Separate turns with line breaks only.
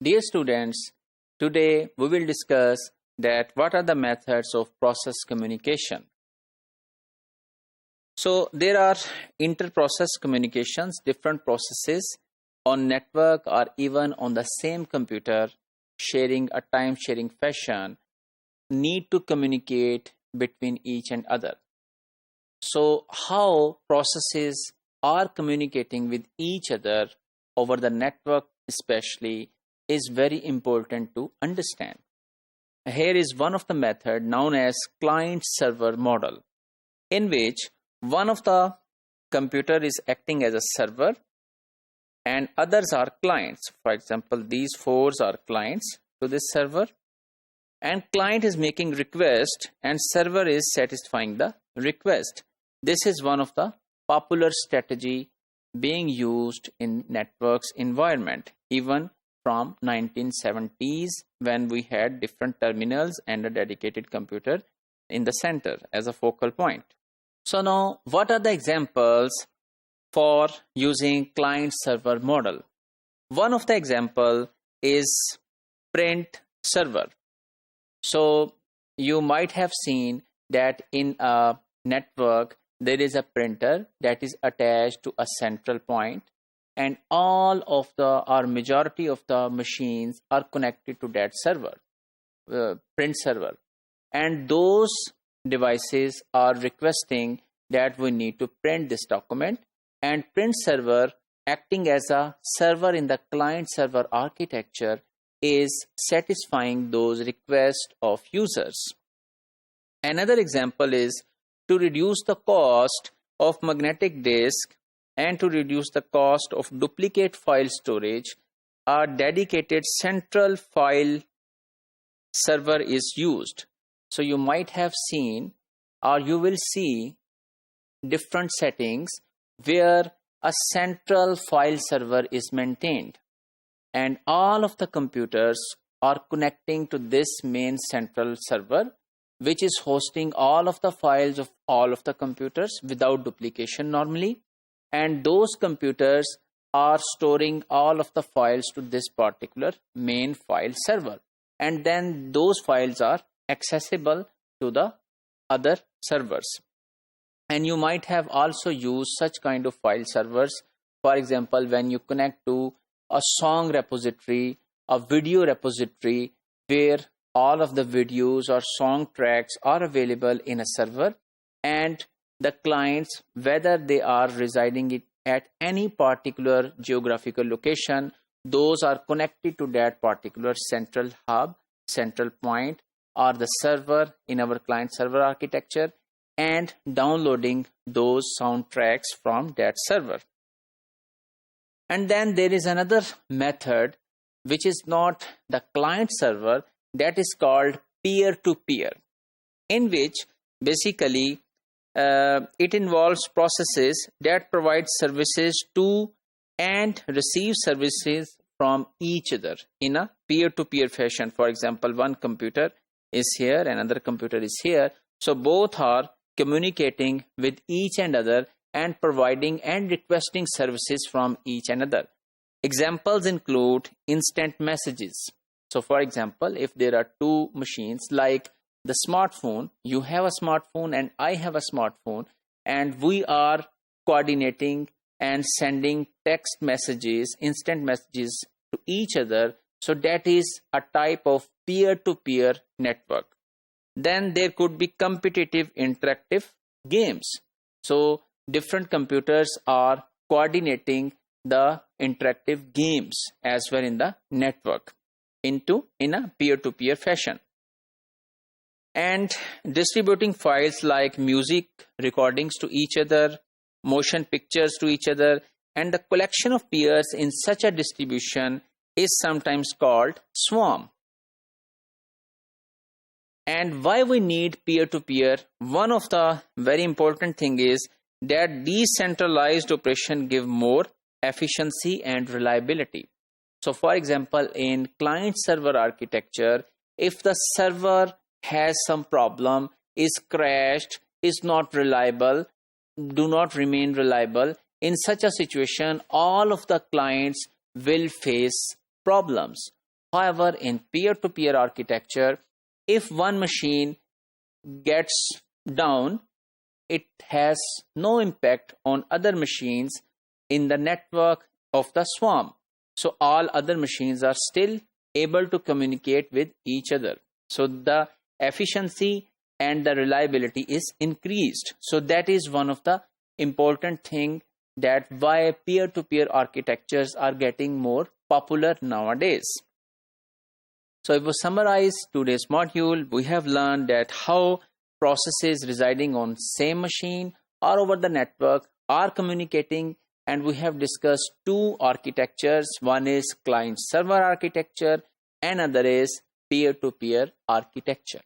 Dear students, today we will discuss that what are the methods of process communication. So there are inter-process communications, different processes on network or even on the same computer sharing a time-sharing fashion need to communicate between each and other. So how processes are communicating with each other over the network especially is very important to understand. Here is one of the method known as client-server model, in which one of the computer is acting as a server and others are clients. For example, these four are clients to this server, and client is making request and server is satisfying the request. This is one of the popular strategy being used in networks environment, even from 1970s when we had different terminals and a dedicated computer in the center as a focal point. So now, what are the examples for using client-server model? One of the example is print server. So you might have seen that in a network there is a printer that is attached to a central point, and all of the or majority of the machines are connected to that server, print server, and those devices are requesting that we need to print this document, and print server acting as a server in the client server architecture is satisfying those requests of users. Another example is to reduce the cost of magnetic disk and to reduce the cost of duplicate file storage, a dedicated central file server is used. So you might have seen or you will see different settings where a central file server is maintained, and all of the computers are connecting to this main central server, which is hosting all of the files of all of the computers without duplication normally, and those computers are storing all of the files to this particular main file server, and then those files are accessible to the other servers. And you might have also used such kind of file servers, for example, when you connect to a song repository, a video repository, where all of the videos or song tracks are available in a server, and the clients, whether they are residing at any particular geographical location, those are connected to that particular central hub, central point, or the server in our client server architecture, and downloading those soundtracks from that server. And then there is another method which is not the client server, that is called peer-to-peer, in which basically it involves processes that provide services to and receive services from each other in a peer-to-peer fashion. For example, one computer is here, another computer is here. So both are communicating with each and other and providing and requesting services from each another. Examples include instant messages. So for example, if there are two machines like the smartphone, you have a smartphone and I have a smartphone, and we are coordinating and sending text messages, instant messages to each other. So that is a type of peer-to-peer network. Then there could be competitive interactive games. So different computers are coordinating the interactive games as well in the network in a peer-to-peer fashion. And distributing files like music recordings to each other, motion pictures to each other, and the collection of peers in such a distribution is sometimes called swarm. And why we need peer-to-peer? One of the very important thing is that decentralized operation give more efficiency and reliability. So for example, in client-server architecture, if the server has some problem, is crashed, is not reliable, do not remain reliable, in such a situation, all of the clients will face problems. However, in peer-to-peer architecture, if one machine gets down, it has no impact on other machines in the network of the swarm. So all other machines are still able to communicate with each other. So the efficiency and the reliability is increased. So that is one of the important thing that why peer-to-peer architectures are getting more popular nowadays. So if we summarize today's module, we have learned that how processes residing on same machine or over the network are communicating, and we have discussed two architectures. One is client-server architecture and other is peer-to-peer architecture.